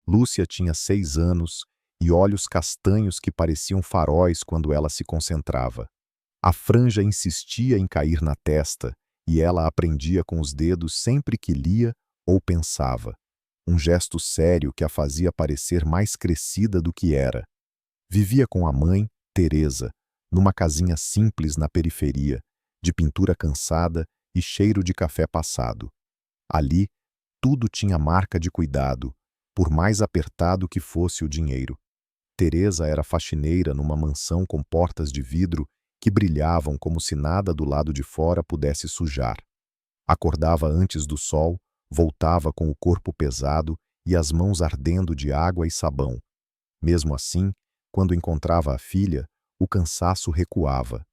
Lúcia tinha 6 anos e olhos castanhos que pareciam faróis quando ela se concentrava. A franja insistia em cair na testa e ela aprendia com os dedos sempre que lia ou pensava. Um gesto sério que a fazia parecer mais crescida do que era. Vivia com a mãe, Teresa, numa casinha simples na periferia, de pintura cansada e cheiro de café passado. Ali, tudo tinha marca de cuidado, por mais apertado que fosse o dinheiro. Teresa era faxineira numa mansão com portas de vidro que brilhavam como se nada do lado de fora pudesse sujar. Acordava antes do sol, voltava com o corpo pesado e as mãos ardendo de água e sabão. Mesmo assim, quando encontrava a filha, o cansaço recuava.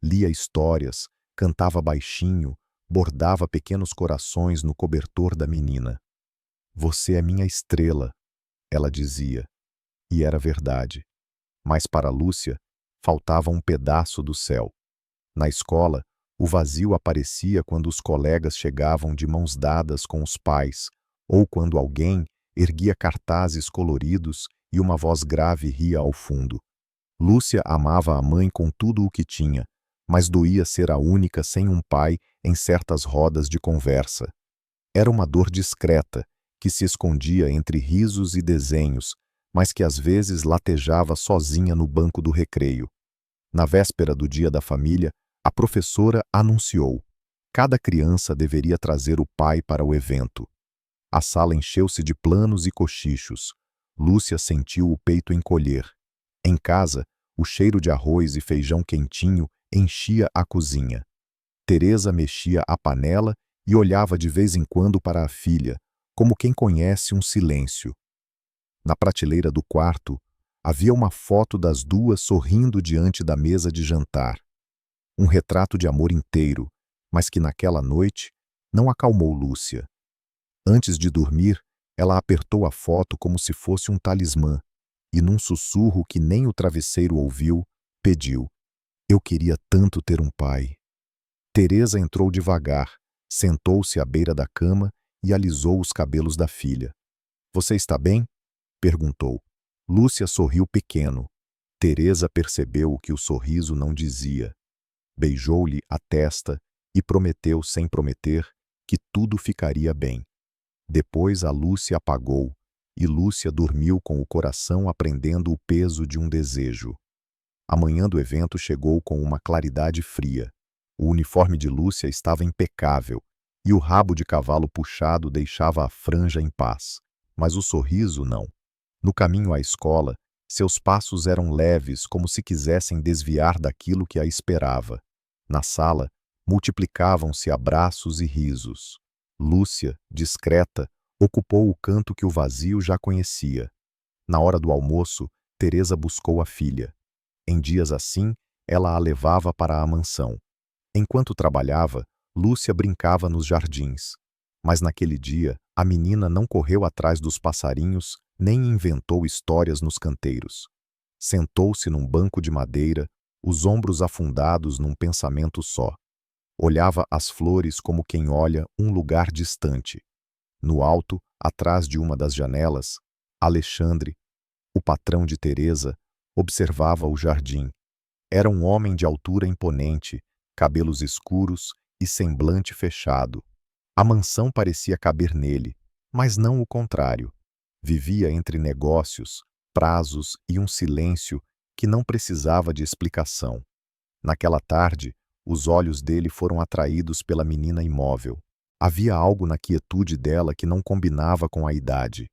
Lia histórias, cantava baixinho, bordava pequenos corações no cobertor da menina. "Você é minha estrela", ela dizia. E era verdade. Mas para Lúcia, faltava um pedaço do céu. Na escola, o vazio aparecia quando os colegas chegavam de mãos dadas com os pais, ou quando alguém erguia cartazes coloridos e uma voz grave ria ao fundo. Lúcia amava a mãe com tudo o que tinha, mas doía ser a única sem um pai em certas rodas de conversa. Era uma dor discreta, que se escondia entre risos e desenhos, mas que às vezes latejava sozinha no banco do recreio. Na véspera do Dia da Família, a professora anunciou: cada criança deveria trazer o pai para o evento. A sala encheu-se de planos e cochichos. Lúcia sentiu o peito encolher. Em casa, o cheiro de arroz e feijão quentinho enchia a cozinha. Teresa mexia a panela e olhava de vez em quando para a filha, como quem conhece um silêncio. Na prateleira do quarto, havia uma foto das duas sorrindo diante da mesa de jantar. Um retrato de amor inteiro, mas que naquela noite não acalmou Lúcia. Antes de dormir, ela apertou a foto como se fosse um talismã e, num sussurro que nem o travesseiro ouviu, pediu: "Eu queria tanto ter um pai." Teresa entrou devagar, sentou-se à beira da cama e alisou os cabelos da filha. "Você está bem?" perguntou. Lúcia sorriu pequeno. Teresa percebeu o que o sorriso não dizia. Beijou-lhe a testa e prometeu sem prometer que tudo ficaria bem. Depois a Lúcia apagou e Lúcia dormiu com o coração aprendendo o peso de um desejo. A manhã do evento chegou com uma claridade fria. O uniforme de Lúcia estava impecável e o rabo de cavalo puxado deixava a franja em paz, mas o sorriso não. No caminho à escola, seus passos eram leves como se quisessem desviar daquilo que a esperava. Na sala, multiplicavam-se abraços e risos. Lúcia, discreta, ocupou o canto que o vazio já conhecia. Na hora do almoço, Teresa buscou a filha. Em dias assim, ela a levava para a mansão. Enquanto trabalhava, Lúcia brincava nos jardins. Mas naquele dia, a menina não correu atrás dos passarinhos nem inventou histórias nos canteiros. Sentou-se num banco de madeira, os ombros afundados num pensamento só. Olhava as flores como quem olha um lugar distante. No alto, atrás de uma das janelas, Alexandre, o patrão de Teresa, observava o jardim. Era um homem de altura imponente, cabelos escuros e semblante fechado. A mansão parecia caber nele, mas não o contrário. Vivia entre negócios, prazos e um silêncio que não precisava de explicação. Naquela tarde, os olhos dele foram atraídos pela menina imóvel. Havia algo na quietude dela que não combinava com a idade.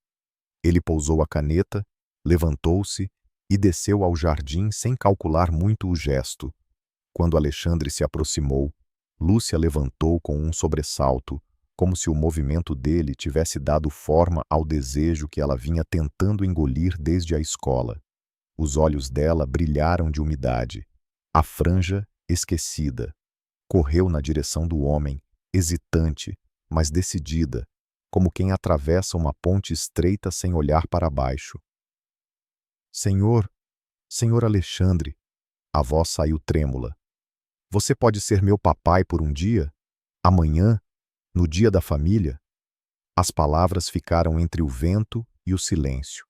Ele pousou a caneta, levantou-se e desceu ao jardim sem calcular muito o gesto. Quando Alexandre se aproximou, Lúcia levantou com um sobressalto, como se o movimento dele tivesse dado forma ao desejo que ela vinha tentando engolir desde a escola. Os olhos dela brilharam de umidade. A franja, esquecida, correu na direção do homem, hesitante, mas decidida, como quem atravessa uma ponte estreita sem olhar para baixo. "Senhor, senhor Alexandre", a voz saiu trêmula. "Você pode ser meu papai por um dia? Amanhã? No Dia da Família?" As palavras ficaram entre o vento e o silêncio.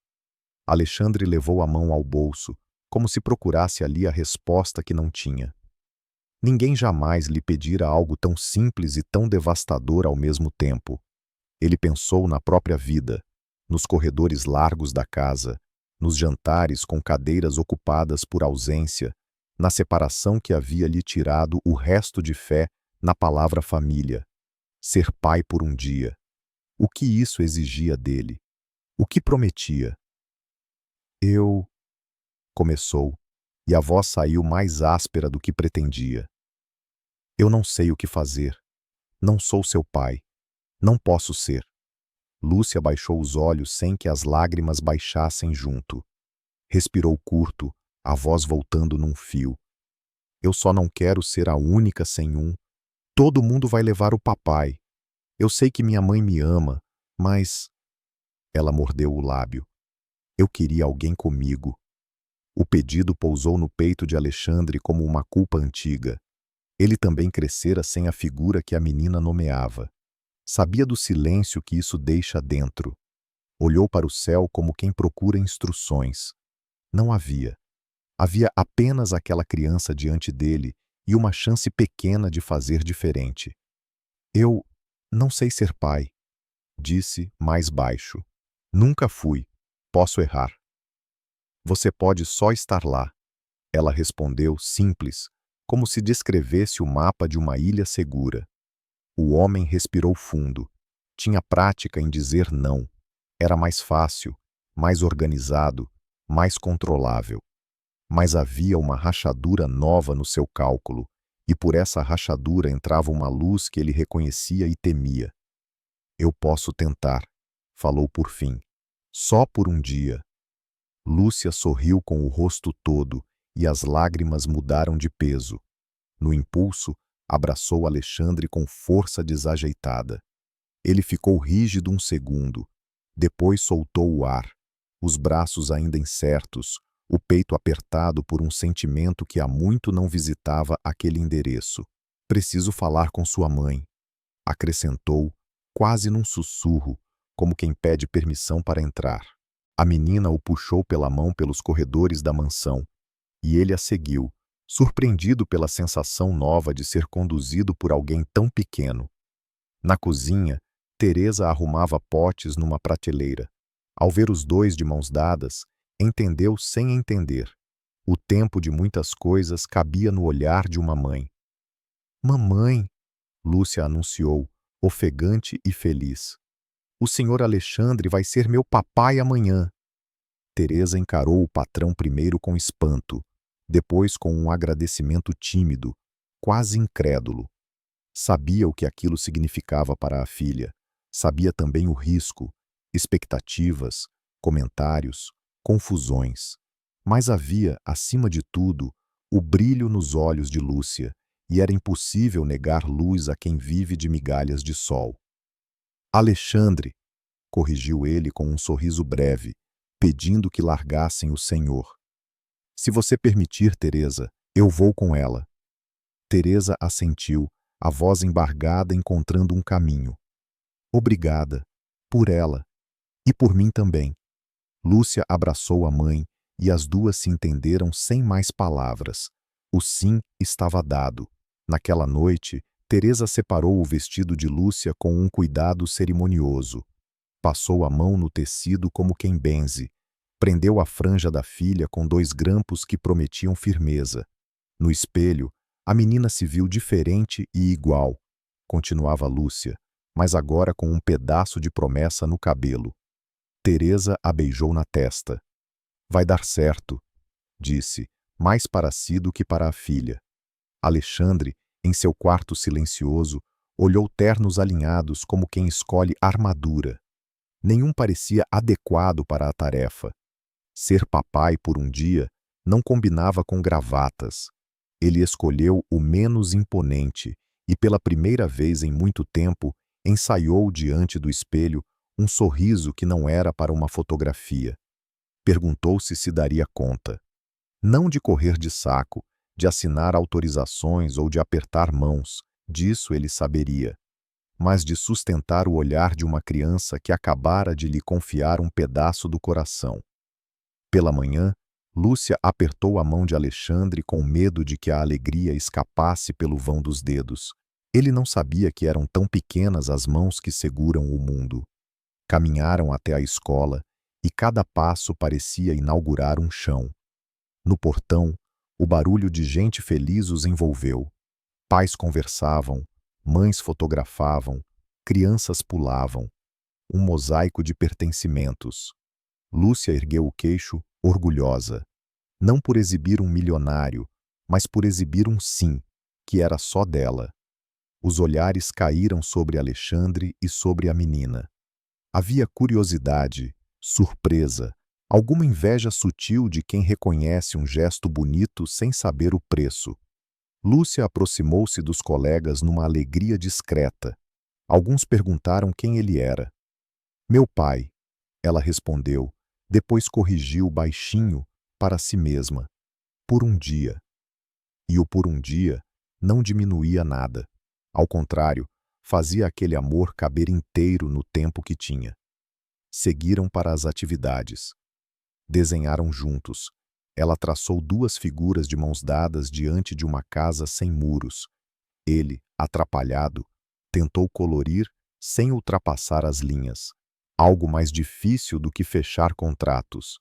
Alexandre levou a mão ao bolso, como se procurasse ali a resposta que não tinha. Ninguém jamais lhe pedira algo tão simples e tão devastador ao mesmo tempo. Ele pensou na própria vida, nos corredores largos da casa, nos jantares com cadeiras ocupadas por ausência, na separação que havia lhe tirado o resto de fé na palavra família. Ser pai por um dia. O que isso exigia dele? O que prometia? Eu... começou, e a voz saiu mais áspera do que pretendia. Eu não sei o que fazer. Não sou seu pai. Não posso ser. Lúcia baixou os olhos sem que as lágrimas baixassem junto. Respirou curto, a voz voltando num fio. Eu só não quero ser a única sem um. Todo mundo vai levar o papai. Eu sei que minha mãe me ama, mas... Ela mordeu o lábio. Eu queria alguém comigo. O pedido pousou no peito de Alexandre como uma culpa antiga. Ele também crescera sem a figura que a menina nomeava. Sabia do silêncio que isso deixa dentro. Olhou para o céu como quem procura instruções. Não havia. Havia apenas aquela criança diante dele e uma chance pequena de fazer diferente. Eu não sei ser pai, disse mais baixo. Nunca fui. Posso errar. Você pode só estar lá. Ela respondeu simples, como se descrevesse o mapa de uma ilha segura. O homem respirou fundo. Tinha prática em dizer não. Era mais fácil, mais organizado, mais controlável. Mas havia uma rachadura nova no seu cálculo, e por essa rachadura entrava uma luz que ele reconhecia e temia. Eu posso tentar, falou por fim. Só por um dia. Lúcia sorriu com o rosto todo, e as lágrimas mudaram de peso. No impulso, abraçou Alexandre com força desajeitada. Ele ficou rígido um segundo. Depois soltou o ar, os braços ainda incertos, o peito apertado por um sentimento que há muito não visitava aquele endereço. Preciso falar com sua mãe, acrescentou, quase num sussurro, como quem pede permissão para entrar. A menina o puxou pela mão pelos corredores da mansão, e ele a seguiu, surpreendido pela sensação nova de ser conduzido por alguém tão pequeno. Na cozinha, Teresa arrumava potes numa prateleira. Ao ver os dois de mãos dadas, entendeu sem entender. O tempo de muitas coisas cabia no olhar de uma mãe. Mamãe, Lúcia anunciou, ofegante e feliz. O senhor Alexandre vai ser meu papai amanhã. Teresa encarou o patrão primeiro com espanto, depois com um agradecimento tímido, quase incrédulo. Sabia o que aquilo significava para a filha. Sabia também o risco, expectativas, comentários, confusões. Mas havia, acima de tudo, o brilho nos olhos de Lúcia, e era impossível negar luz a quem vive de migalhas de sol. Alexandre, corrigiu ele com um sorriso breve, pedindo que largassem o senhor. Se você permitir, Teresa, eu vou com ela. Teresa assentiu, a voz embargada encontrando um caminho. Obrigada. Por ela. E por mim também. Lúcia abraçou a mãe, e as duas se entenderam sem mais palavras. O sim estava dado. Naquela noite, Teresa separou o vestido de Lúcia com um cuidado cerimonioso. Passou a mão no tecido como quem benze. Prendeu a franja da filha com 2 grampos que prometiam firmeza. No espelho, a menina se viu diferente e igual. Continuava Lúcia, mas agora com um pedaço de promessa no cabelo. Teresa a beijou na testa. Vai dar certo, disse, mais para si do que para a filha. Alexandre, em seu quarto silencioso, olhou ternos alinhados como quem escolhe armadura. Nenhum parecia adequado para a tarefa. Ser papai por um dia não combinava com gravatas. Ele escolheu o menos imponente e, pela primeira vez em muito tempo, ensaiou diante do espelho um sorriso que não era para uma fotografia. Perguntou-se se daria conta. Não de correr de saco, de assinar autorizações ou de apertar mãos, disso ele saberia. mas de sustentar o olhar de uma criança que acabara de lhe confiar um pedaço do coração. Pela manhã, Lúcia apertou a mão de Alexandre com medo de que a alegria escapasse pelo vão dos dedos. Ele não sabia que eram tão pequenas as mãos que seguram o mundo. Caminharam até a escola e cada passo parecia inaugurar um chão. No portão, o barulho de gente feliz os envolveu. Pais conversavam, mães fotografavam, crianças pulavam. Um mosaico de pertencimentos. Lúcia ergueu o queixo, orgulhosa. Não por exibir um milionário, mas por exibir um sim, que era só dela. Os olhares caíram sobre Alexandre e sobre a menina. Havia curiosidade, surpresa, alguma inveja sutil de quem reconhece um gesto bonito sem saber o preço. Lúcia aproximou-se dos colegas numa alegria discreta. Alguns perguntaram quem ele era. Meu pai, ela respondeu, depois corrigiu baixinho para si mesma. Por um dia. E o por um dia não diminuía nada. Ao contrário, fazia aquele amor caber inteiro no tempo que tinha. Seguiram para as atividades. Desenharam juntos. Ela traçou duas figuras de mãos dadas diante de uma casa sem muros. Ele, atrapalhado, tentou colorir sem ultrapassar as linhas. Algo mais difícil do que fechar contratos.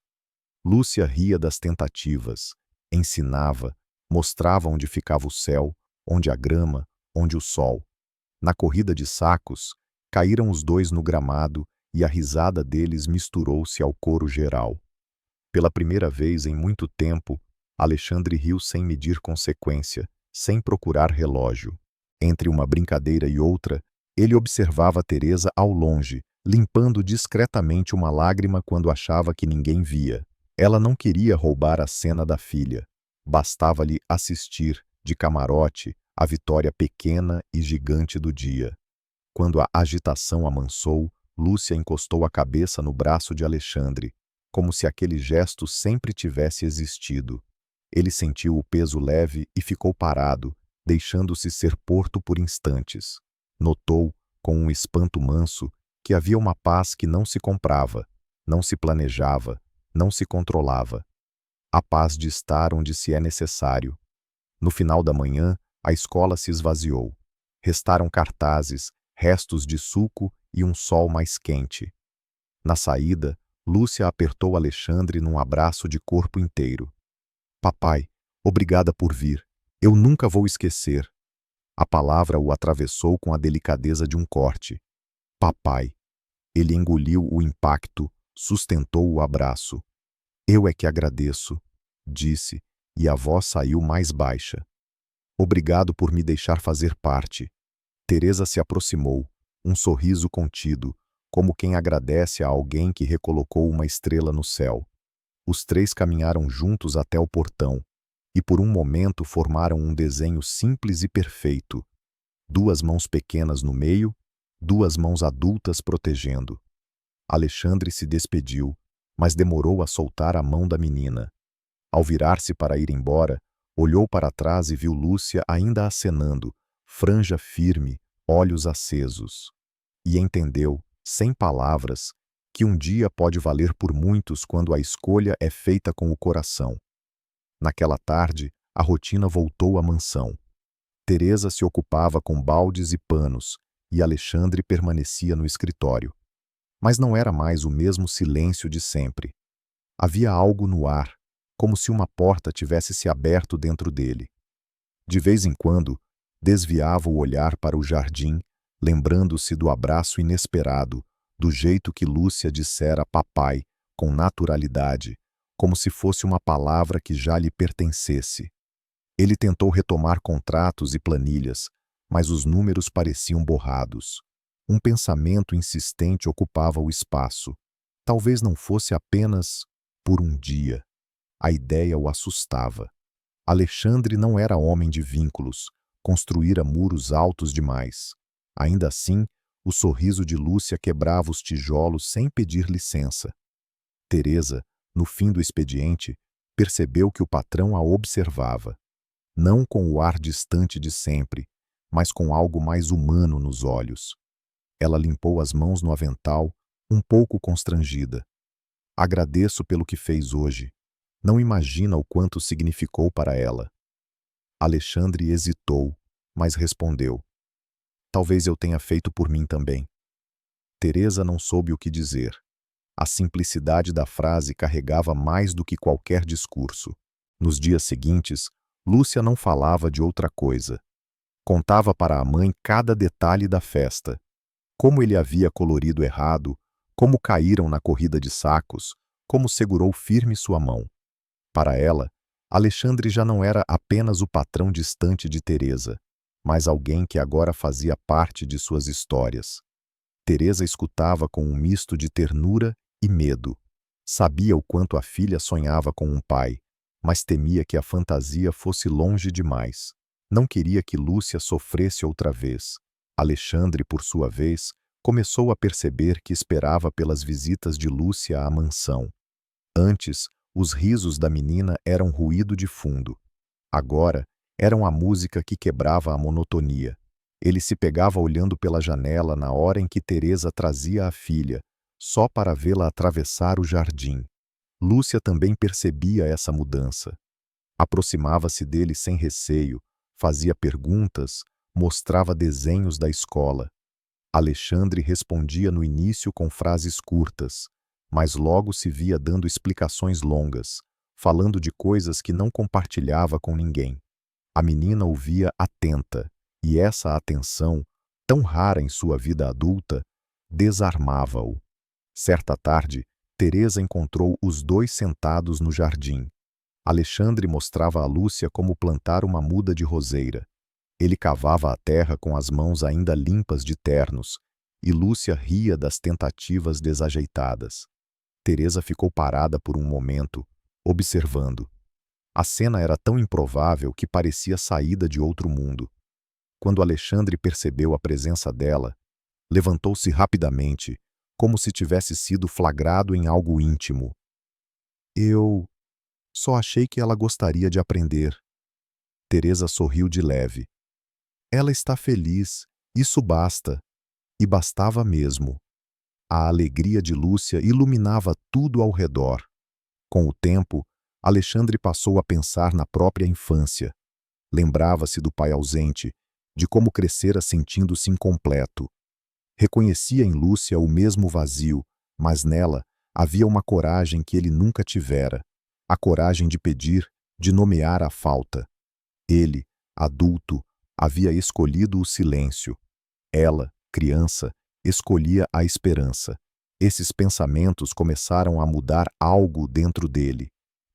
Lúcia ria das tentativas, ensinava, mostrava onde ficava o céu, onde a grama, onde o sol. Na corrida de sacos, caíram os dois no gramado e a risada deles misturou-se ao coro geral. Pela primeira vez em muito tempo, Alexandre riu sem medir consequência, sem procurar relógio. Entre uma brincadeira e outra, ele observava Teresa ao longe, limpando discretamente uma lágrima quando achava que ninguém via. Ela não queria roubar a cena da filha. Bastava-lhe assistir, de camarote, a vitória pequena e gigante do dia. Quando a agitação amansou, Lúcia encostou a cabeça no braço de Alexandre, como se aquele gesto sempre tivesse existido. Ele sentiu o peso leve e ficou parado, deixando-se ser porto por instantes. Notou, com um espanto manso, que havia uma paz que não se comprava, não se planejava, não se controlava. A paz de estar onde se é necessário. No final da manhã, a escola se esvaziou. Restaram cartazes, restos de suco e um sol mais quente. Na saída, Lúcia apertou Alexandre num abraço de corpo inteiro. Papai, obrigada por vir. Eu nunca vou esquecer. A palavra o atravessou com a delicadeza de um corte. Papai. Ele engoliu o impacto, sustentou o abraço. Eu é que agradeço, disse, e a voz saiu mais baixa. Obrigado por me deixar fazer parte. Teresa se aproximou, um sorriso contido, como quem agradece a alguém que recolocou uma estrela no céu. Os três caminharam juntos até o portão, e por um momento formaram um desenho simples e perfeito. Duas mãos pequenas no meio, duas mãos adultas protegendo. Alexandre se despediu, mas demorou a soltar a mão da menina. Ao virar-se para ir embora, olhou para trás e viu Lúcia ainda acenando, franja firme, olhos acesos. E entendeu, sem palavras, que um dia pode valer por muitos quando a escolha é feita com o coração. Naquela tarde, a rotina voltou à mansão. Teresa se ocupava com baldes e panos, e Alexandre permanecia no escritório. Mas não era mais o mesmo silêncio de sempre. Havia algo no ar, como se uma porta tivesse se aberto dentro dele. De vez em quando, desviava o olhar para o jardim, lembrando-se do abraço inesperado, do jeito que Lúcia dissera papai, com naturalidade, como se fosse uma palavra que já lhe pertencesse. Ele tentou retomar contratos e planilhas, mas os números pareciam borrados. Um pensamento insistente ocupava o espaço. Talvez não fosse apenas por um dia. A ideia o assustava. Alexandre não era homem de vínculos, construíra muros altos demais. Ainda assim, o sorriso de Lúcia quebrava os tijolos sem pedir licença. Teresa, no fim do expediente, percebeu que o patrão a observava. Não com o ar distante de sempre, mas com algo mais humano nos olhos. Ela limpou as mãos no avental, um pouco constrangida. Agradeço pelo que fez hoje. Não imagina o quanto significou para ela. Alexandre hesitou, mas respondeu: talvez eu tenha feito por mim também. Teresa não soube o que dizer. A simplicidade da frase carregava mais do que qualquer discurso. Nos dias seguintes, Lúcia não falava de outra coisa. Contava para a mãe cada detalhe da festa. Como ele havia colorido errado, como caíram na corrida de sacos, como segurou firme sua mão. Para ela, Alexandre já não era apenas o patrão distante de Teresa, mas alguém que agora fazia parte de suas histórias. Teresa escutava com um misto de ternura e medo. Sabia o quanto a filha sonhava com um pai, mas temia que a fantasia fosse longe demais. Não queria que Lúcia sofresse outra vez. Alexandre, por sua vez, começou a perceber que esperava pelas visitas de Lúcia à mansão. Antes, os risos da menina eram ruído de fundo. Agora, eram a música que quebrava a monotonia. Ele se pegava olhando pela janela na hora em que Teresa trazia a filha, só para vê-la atravessar o jardim. Lúcia também percebia essa mudança. Aproximava-se dele sem receio, fazia perguntas, mostrava desenhos da escola. Alexandre respondia no início com frases curtas, mas logo se via dando explicações longas, falando de coisas que não compartilhava com ninguém. A menina ouvia atenta, e essa atenção, tão rara em sua vida adulta, desarmava-o. Certa tarde, Teresa encontrou os dois sentados no jardim. Alexandre mostrava a Lúcia como plantar uma muda de roseira. Ele cavava a terra com as mãos ainda limpas de ternos, e Lúcia ria das tentativas desajeitadas. Teresa ficou parada por um momento, observando. A cena era tão improvável que parecia saída de outro mundo. Quando Alexandre percebeu a presença dela, levantou-se rapidamente, como se tivesse sido flagrado em algo íntimo. Eu só achei que ela gostaria de aprender. Teresa sorriu de leve. Ela está feliz, isso basta. E bastava mesmo. A alegria de Lúcia iluminava tudo ao redor. Com o tempo, Alexandre passou a pensar na própria infância. Lembrava-se do pai ausente, de como crescera sentindo-se incompleto. Reconhecia em Lúcia o mesmo vazio, mas nela havia uma coragem que ele nunca tivera. A coragem de pedir, de nomear a falta. Ele, adulto, havia escolhido o silêncio. Ela, criança, escolhia a esperança. Esses pensamentos começaram a mudar algo dentro dele.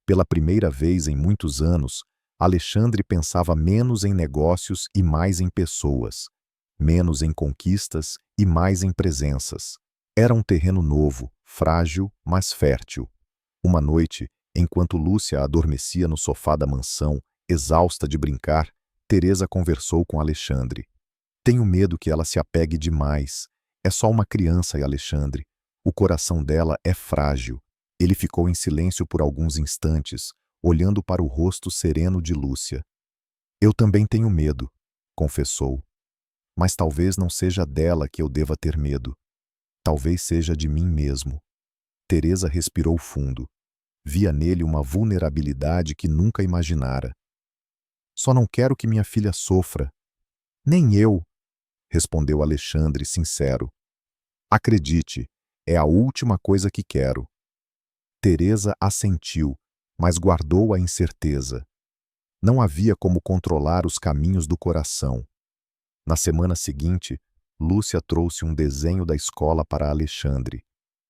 Pela primeira vez em muitos anos, Alexandre pensava menos em negócios e mais em pessoas. Menos em conquistas e mais em presenças. Era um terreno novo, frágil, mas fértil. Uma noite, enquanto Lúcia adormecia no sofá da mansão, exausta de brincar, Teresa conversou com Alexandre. Tenho medo que ela se apegue demais. É só uma criança, Alexandre. O coração dela é frágil. Ele ficou em silêncio por alguns instantes, olhando para o rosto sereno de Lúcia. Eu também tenho medo, confessou. Mas talvez não seja dela que eu deva ter medo. Talvez seja de mim mesmo. Teresa respirou fundo. Via nele uma vulnerabilidade que nunca imaginara. Só não quero que minha filha sofra. Nem eu, respondeu Alexandre, sincero. Acredite, é a última coisa que quero. Teresa assentiu, mas guardou a incerteza. Não havia como controlar os caminhos do coração. Na semana seguinte, Lúcia trouxe um desenho da escola para Alexandre.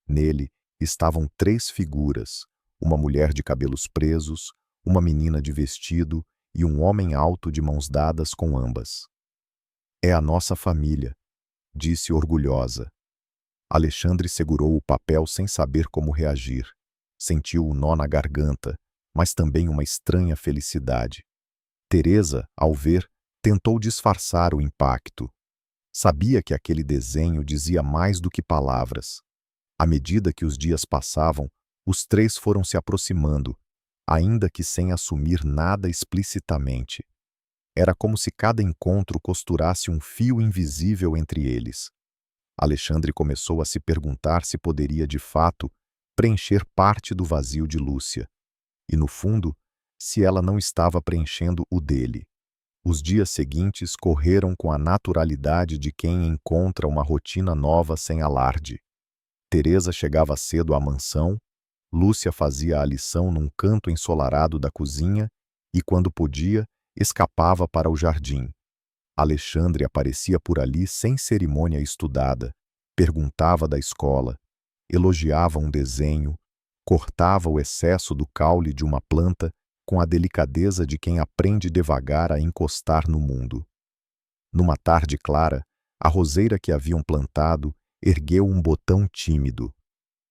Nele estavam 3 figuras, uma mulher de cabelos presos, uma menina de vestido e um homem alto de mãos dadas com ambas. É a nossa família, disse orgulhosa. Alexandre segurou o papel sem saber como reagir. Sentiu um nó na garganta, mas também uma estranha felicidade. Teresa, ao ver, tentou disfarçar o impacto. Sabia que aquele desenho dizia mais do que palavras. À medida que os dias passavam, os 3 foram se aproximando, ainda que sem assumir nada explicitamente. Era como se cada encontro costurasse um fio invisível entre eles. Alexandre começou a se perguntar se poderia, de fato, preencher parte do vazio de Lúcia. E, no fundo, se ela não estava preenchendo o dele. Os dias seguintes correram com a naturalidade de quem encontra uma rotina nova sem alarde. Teresa chegava cedo à mansão, Lúcia fazia a lição num canto ensolarado da cozinha e, quando podia, escapava para o jardim. Alexandre aparecia por ali sem cerimônia estudada, perguntava da escola, elogiava um desenho, cortava o excesso do caule de uma planta com a delicadeza de quem aprende devagar a encostar no mundo. Numa tarde clara, a roseira que haviam plantado ergueu um botão tímido.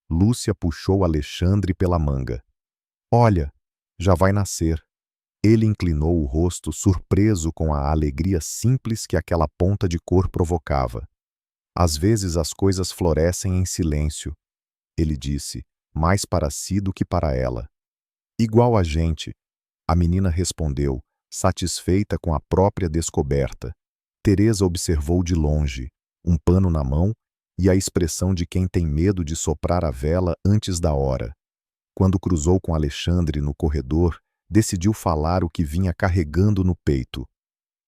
Lúcia puxou Alexandre pela manga. Olha, já vai nascer. Ele inclinou o rosto surpreso com a alegria simples que aquela ponta de cor provocava. Às vezes as coisas florescem em silêncio, ele disse, mais para si do que para ela. Igual a gente, a menina respondeu, satisfeita com a própria descoberta. Teresa observou de longe, um pano na mão e a expressão de quem tem medo de soprar a vela antes da hora. Quando cruzou com Alexandre no corredor, decidiu falar o que vinha carregando no peito.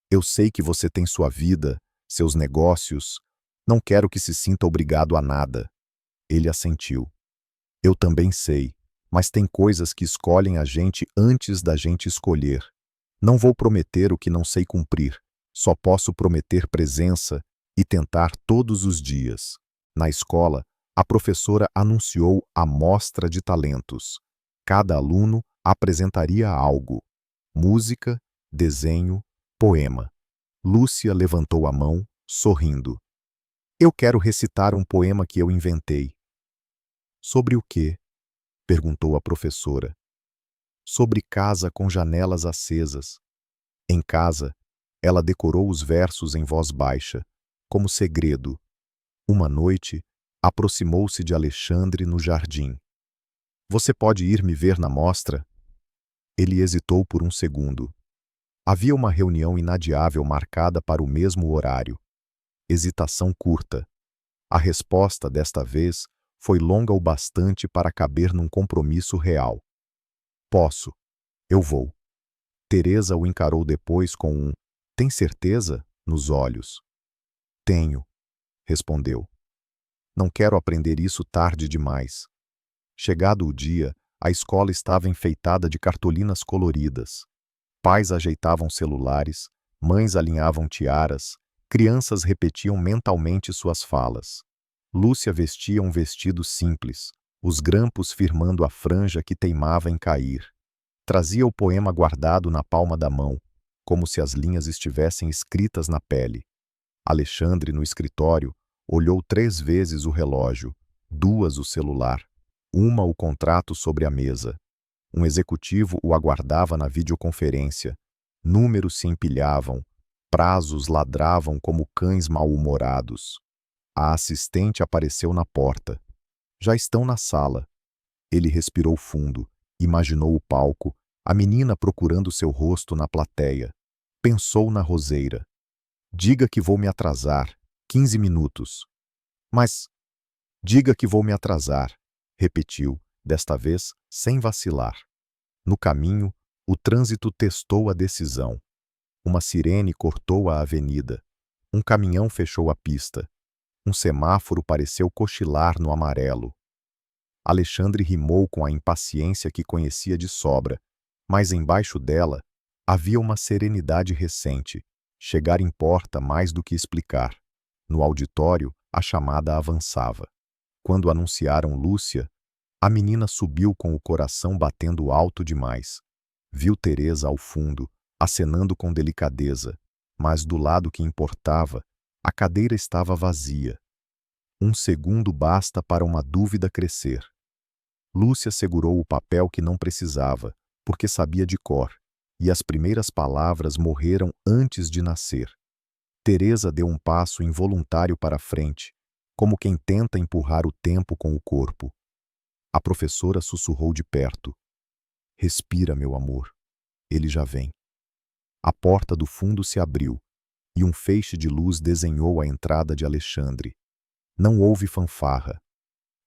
Eu sei que você tem sua vida, seus negócios. Não quero que se sinta obrigado a nada. Ele assentiu. Eu também sei, mas tem coisas que escolhem a gente antes da gente escolher. Não vou prometer o que não sei cumprir. Só posso prometer presença e tentar todos os dias. Na escola, a professora anunciou a mostra de talentos. Cada aluno apresentaria algo: música, desenho, poema. Lúcia levantou a mão, sorrindo. Eu quero recitar um poema que eu inventei. Sobre o quê? Perguntou a professora. Sobre casa com janelas acesas. Em casa, ela decorou os versos em voz baixa, como segredo. Uma noite, aproximou-se de Alexandre no jardim. Você pode ir me ver na mostra? Ele hesitou por um segundo. Havia uma reunião inadiável marcada para o mesmo horário. Hesitação curta. A resposta, desta vez, foi longa o bastante para caber num compromisso real. Posso. Eu vou. Teresa o encarou depois com um "tem certeza?" nos olhos. Tenho, respondeu. Não quero aprender isso tarde demais. Chegado o dia, a escola estava enfeitada de cartolinas coloridas. Pais ajeitavam celulares, mães alinhavam tiaras, crianças repetiam mentalmente suas falas. Lúcia vestia um vestido simples, os grampos firmando a franja que teimava em cair. Trazia o poema guardado na palma da mão, como se as linhas estivessem escritas na pele. Alexandre, no escritório, olhou 3 vezes o relógio, 2 o celular, 1 o contrato sobre a mesa. Um executivo o aguardava na videoconferência. Números se empilhavam, prazos ladravam como cães mal-humorados. A assistente apareceu na porta. Já estão na sala. Ele respirou fundo, imaginou o palco, a menina procurando seu rosto na plateia. Pensou na roseira. Diga que vou me atrasar. 15 minutos. Mas, diga que vou me atrasar, repetiu, desta vez sem vacilar. No caminho, o trânsito testou a decisão. Uma sirene cortou a avenida. Um caminhão fechou a pista. Um semáforo pareceu cochilar no amarelo. Alexandre rimou com a impaciência que conhecia de sobra, mas embaixo dela havia uma serenidade recente. Chegar importa mais do que explicar. No auditório, a chamada avançava. Quando anunciaram Lúcia, a menina subiu com o coração batendo alto demais. Viu Teresa ao fundo, acenando com delicadeza, mas do lado que importava, a cadeira estava vazia. Um segundo basta para uma dúvida crescer. Lúcia segurou o papel que não precisava, porque sabia de cor, e as primeiras palavras morreram antes de nascer. Teresa deu um passo involuntário para frente, como quem tenta empurrar o tempo com o corpo. A professora sussurrou de perto. Respira, meu amor. Ele já vem. A porta do fundo se abriu, e um feixe de luz desenhou a entrada de Alexandre. Não houve fanfarra.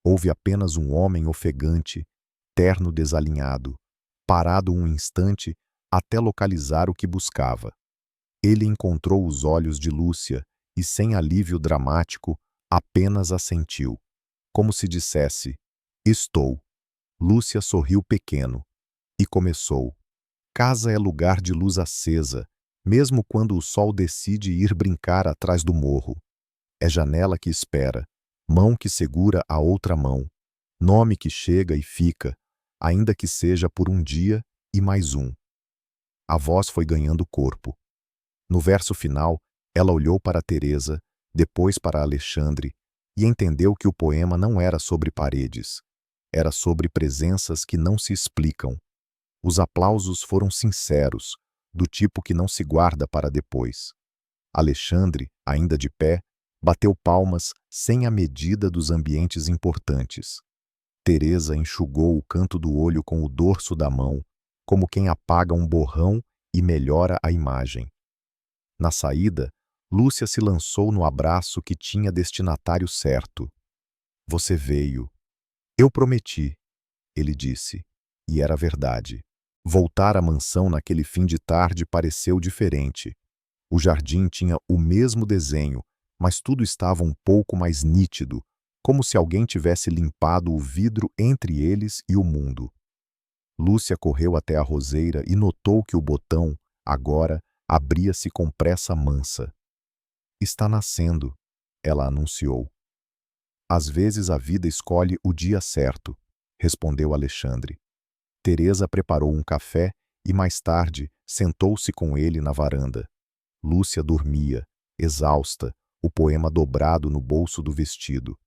Houve apenas um homem ofegante, terno desalinhado, parado um instante até localizar o que buscava. Ele encontrou os olhos de Lúcia e, sem alívio dramático, apenas assentiu, como se dissesse: estou. Lúcia sorriu pequeno e começou: casa é lugar de luz acesa, mesmo quando o sol decide ir brincar atrás do morro. É janela que espera, mão que segura a outra mão, nome que chega e fica, ainda que seja por um dia e mais um. A voz foi ganhando corpo. No verso final, ela olhou para Teresa, depois para Alexandre, e entendeu que o poema não era sobre paredes. Era sobre presenças que não se explicam. Os aplausos foram sinceros, do tipo que não se guarda para depois. Alexandre, ainda de pé, bateu palmas sem a medida dos ambientes importantes. Teresa enxugou o canto do olho com o dorso da mão, como quem apaga um borrão e melhora a imagem. Na saída, Lúcia se lançou no abraço que tinha destinatário certo. Você veio. Eu prometi, ele disse, e era verdade. Voltar à mansão naquele fim de tarde pareceu diferente. O jardim tinha o mesmo desenho, mas tudo estava um pouco mais nítido, como se alguém tivesse limpado o vidro entre eles e o mundo. Lúcia correu até a roseira e notou que o botão, agora, abria-se com pressa mansa. Está nascendo, ela anunciou. Às vezes a vida escolhe o dia certo, respondeu Alexandre. Teresa preparou um café e, mais tarde, sentou-se com ele na varanda. Lúcia dormia, exausta, o poema dobrado no bolso do vestido.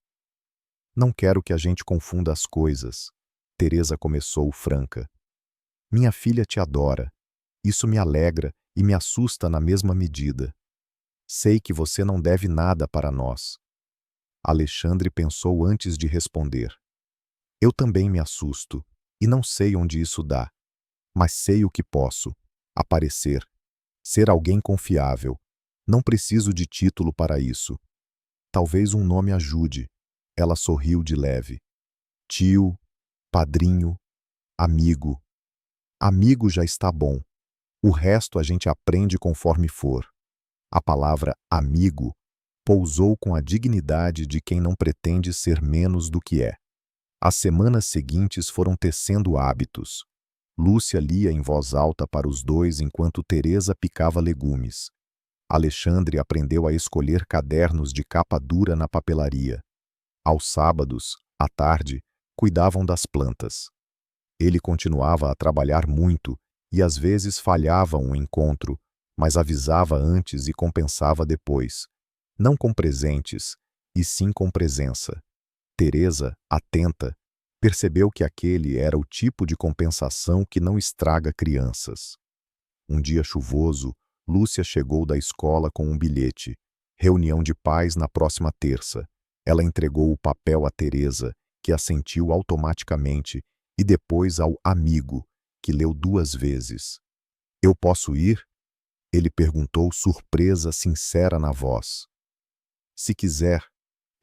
Não quero que a gente confunda as coisas, Teresa começou franca. Minha filha te adora. Isso me alegra e me assusta na mesma medida. Sei que você não deve nada para nós. Alexandre pensou antes de responder. Eu também me assusto, e não sei onde isso dá. Mas sei o que posso. Aparecer. Ser alguém confiável. Não preciso de título para isso. Talvez um nome ajude. Ela sorriu de leve. Tio, padrinho, amigo. Amigo já está bom. O resto a gente aprende conforme for. A palavra amigo pousou com a dignidade de quem não pretende ser menos do que é. As semanas seguintes foram tecendo hábitos. Lúcia lia em voz alta para os dois enquanto Teresa picava legumes. Alexandre aprendeu a escolher cadernos de capa dura na papelaria. Aos sábados, à tarde, cuidavam das plantas. Ele continuava a trabalhar muito e às vezes falhava um encontro, mas avisava antes e compensava depois. Não com presentes, e sim com presença. Teresa, atenta, percebeu que aquele era o tipo de compensação que não estraga crianças. Um dia chuvoso, Lúcia chegou da escola com um bilhete. Reunião de pais na próxima terça. Ela entregou o papel a Teresa, que assentiu automaticamente, e depois ao amigo, que leu 2 vezes. Eu posso ir? Ele perguntou, surpresa sincera na voz. Se quiser,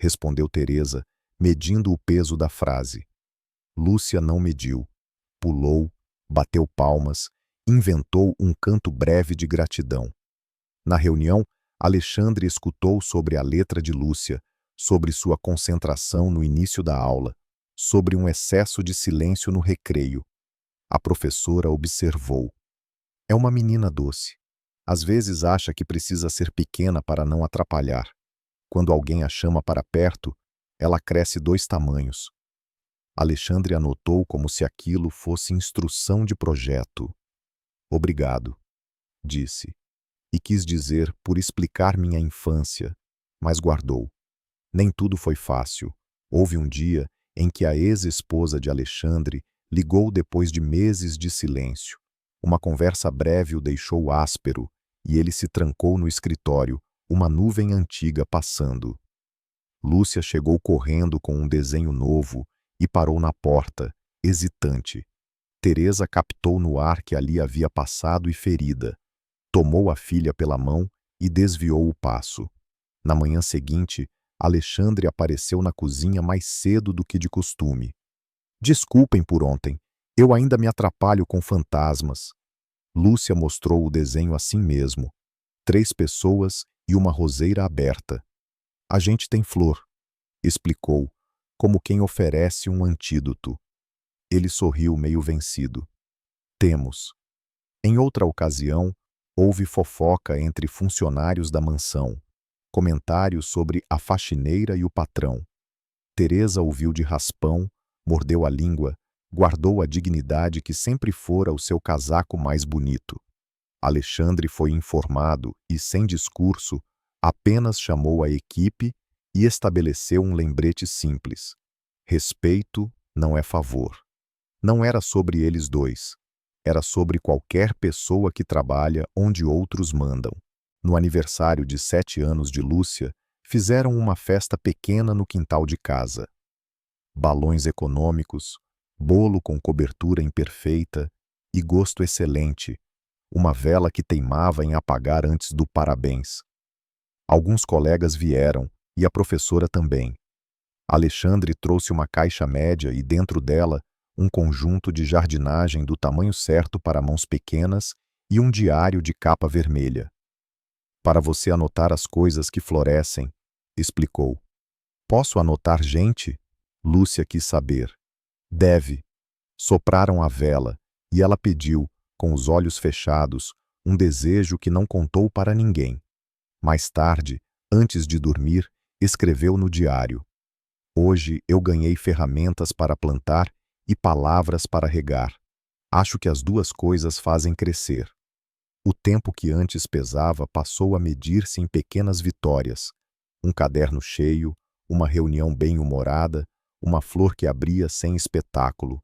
respondeu Teresa, medindo o peso da frase. Lúcia não mediu. Pulou, bateu palmas, inventou um canto breve de gratidão. Na reunião, Alexandre escutou sobre a letra de Lúcia, sobre sua concentração no início da aula, sobre um excesso de silêncio no recreio. A professora observou. É uma menina doce. Às vezes acha que precisa ser pequena para não atrapalhar. Quando alguém a chama para perto, ela cresce 2 tamanhos. Alexandre anotou como se aquilo fosse instrução de projeto. Obrigado, disse. E quis dizer por explicar minha infância, mas guardou. Nem tudo foi fácil. Houve um dia em que a ex-esposa de Alexandre ligou depois de meses de silêncio. Uma conversa breve o deixou áspero, e ele se trancou no escritório, uma nuvem antiga passando. Lúcia chegou correndo com um desenho novo e parou na porta, hesitante. Teresa captou no ar que ali havia passado e ferida. Tomou a filha pela mão e desviou o passo. Na manhã seguinte, Alexandre apareceu na cozinha mais cedo do que de costume. Desculpem por ontem. Eu ainda me atrapalho com fantasmas. Lúcia mostrou o desenho assim mesmo. 3 pessoas e uma roseira aberta. A gente tem flor, explicou, como quem oferece um antídoto. Ele sorriu meio vencido. Temos. Em outra ocasião, houve fofoca entre funcionários da mansão. Comentários sobre a faxineira e o patrão. Teresa ouviu de raspão, mordeu a língua, guardou a dignidade que sempre fora o seu casaco mais bonito. Alexandre foi informado e, sem discurso, apenas chamou a equipe e estabeleceu um lembrete simples. Respeito não é favor. Não era sobre eles dois. Era sobre qualquer pessoa que trabalha onde outros mandam. No aniversário de 7 anos de Lúcia, fizeram uma festa pequena no quintal de casa. Balões econômicos, bolo com cobertura imperfeita e gosto excelente, uma vela que teimava em apagar antes do parabéns. Alguns colegas vieram, e a professora também. Alexandre trouxe uma caixa média e dentro dela um conjunto de jardinagem do tamanho certo para mãos pequenas e um diário de capa vermelha. Para você anotar as coisas que florescem, explicou. Posso anotar gente? Lúcia quis saber. Deve. Sopraram a vela, e ela pediu, com os olhos fechados, um desejo que não contou para ninguém. Mais tarde, antes de dormir, escreveu no diário. Hoje eu ganhei ferramentas para plantar e palavras para regar. Acho que as 2 coisas fazem crescer. O tempo que antes pesava passou a medir-se em pequenas vitórias. Um caderno cheio, uma reunião bem-humorada, uma flor que abria sem espetáculo.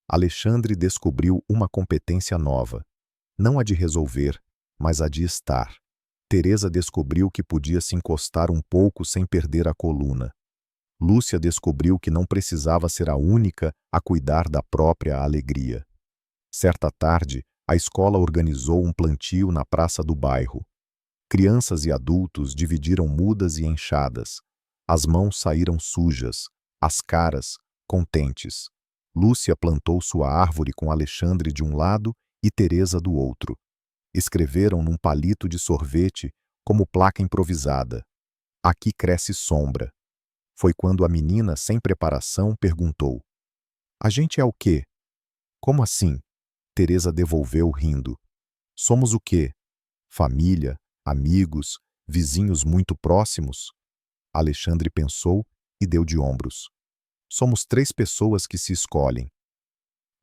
Alexandre descobriu uma competência nova. Não a de resolver, mas a de estar. Teresa descobriu que podia se encostar um pouco sem perder a coluna. Lúcia descobriu que não precisava ser a única a cuidar da própria alegria. Certa tarde, a escola organizou um plantio na praça do bairro. Crianças e adultos dividiram mudas e enxadas. As mãos saíram sujas, as caras contentes. Lúcia plantou sua árvore com Alexandre de um lado e Teresa do outro. Escreveram num palito de sorvete como placa improvisada. Aqui cresce sombra. Foi quando a menina, sem preparação, perguntou. A gente é o quê? Como assim? Teresa devolveu rindo. Somos o quê? Família, amigos, vizinhos muito próximos? Alexandre pensou e deu de ombros. Somos 3 pessoas que se escolhem.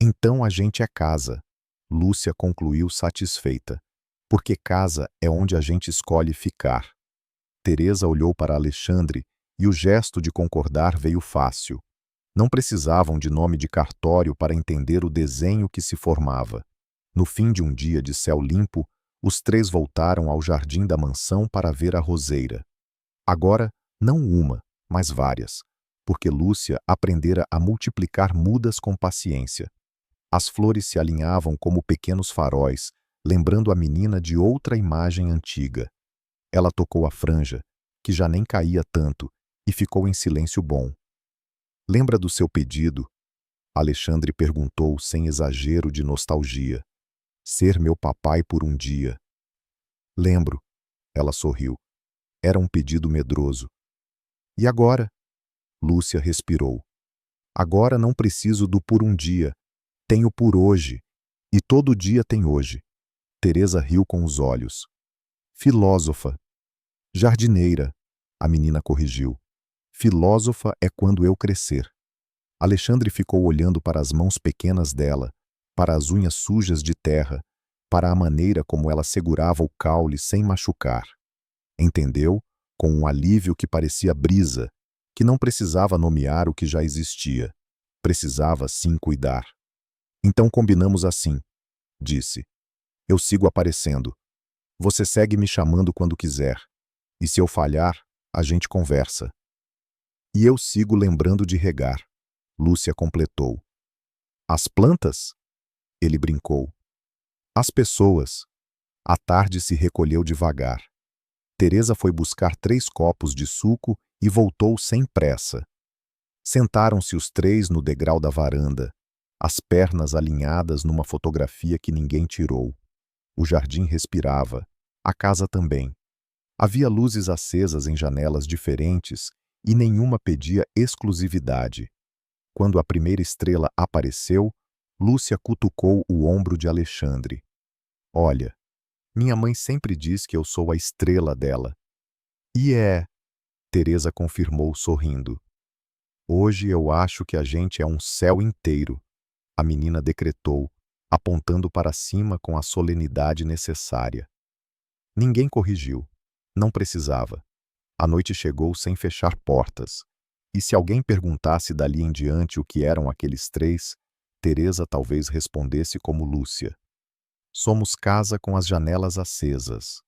Então a gente é casa. Lúcia concluiu satisfeita. Porque casa é onde a gente escolhe ficar. Teresa olhou para Alexandre e o gesto de concordar veio fácil. Não precisavam de nome de cartório para entender o desenho que se formava. No fim de um dia de céu limpo, os 3 voltaram ao jardim da mansão para ver a roseira. Agora, não uma, mas várias, porque Lúcia aprendera a multiplicar mudas com paciência. As flores se alinhavam como pequenos faróis, lembrando a menina de outra imagem antiga. Ela tocou a franja, que já nem caía tanto, e ficou em silêncio bom. Lembra do seu pedido? Alexandre perguntou sem exagero de nostalgia. Ser meu papai por um dia. Lembro. Ela sorriu. Era um pedido medroso. E agora? Lúcia respirou. Agora não preciso do por um dia. Tenho por hoje. E todo dia tem hoje. Teresa riu com os olhos. Filósofa. Jardineira, a menina corrigiu. Filósofa é quando eu crescer. Alexandre ficou olhando para as mãos pequenas dela, para as unhas sujas de terra, para a maneira como ela segurava o caule sem machucar. Entendeu, com um alívio que parecia brisa, que não precisava nomear o que já existia. Precisava sim cuidar. Então combinamos assim, disse. Eu sigo aparecendo. Você segue me chamando quando quiser. E se eu falhar, a gente conversa. E eu sigo lembrando de regar. Lúcia completou. As plantas? Ele brincou. As pessoas. A tarde se recolheu devagar. Teresa foi buscar 3 copos de suco e voltou sem pressa. Sentaram-se os três no degrau da varanda, as pernas alinhadas numa fotografia que ninguém tirou. O jardim respirava, a casa também. Havia luzes acesas em janelas diferentes e nenhuma pedia exclusividade. Quando a primeira estrela apareceu, Lúcia cutucou o ombro de Alexandre. Olha, minha mãe sempre diz que eu sou a estrela dela. E é, Teresa confirmou sorrindo. Hoje eu acho que a gente é um céu inteiro, a menina decretou, apontando para cima com a solenidade necessária. Ninguém corrigiu. Não precisava. A noite chegou sem fechar portas. E se alguém perguntasse dali em diante o que eram aqueles três, Teresa talvez respondesse como Lúcia. Somos casa com as janelas acesas.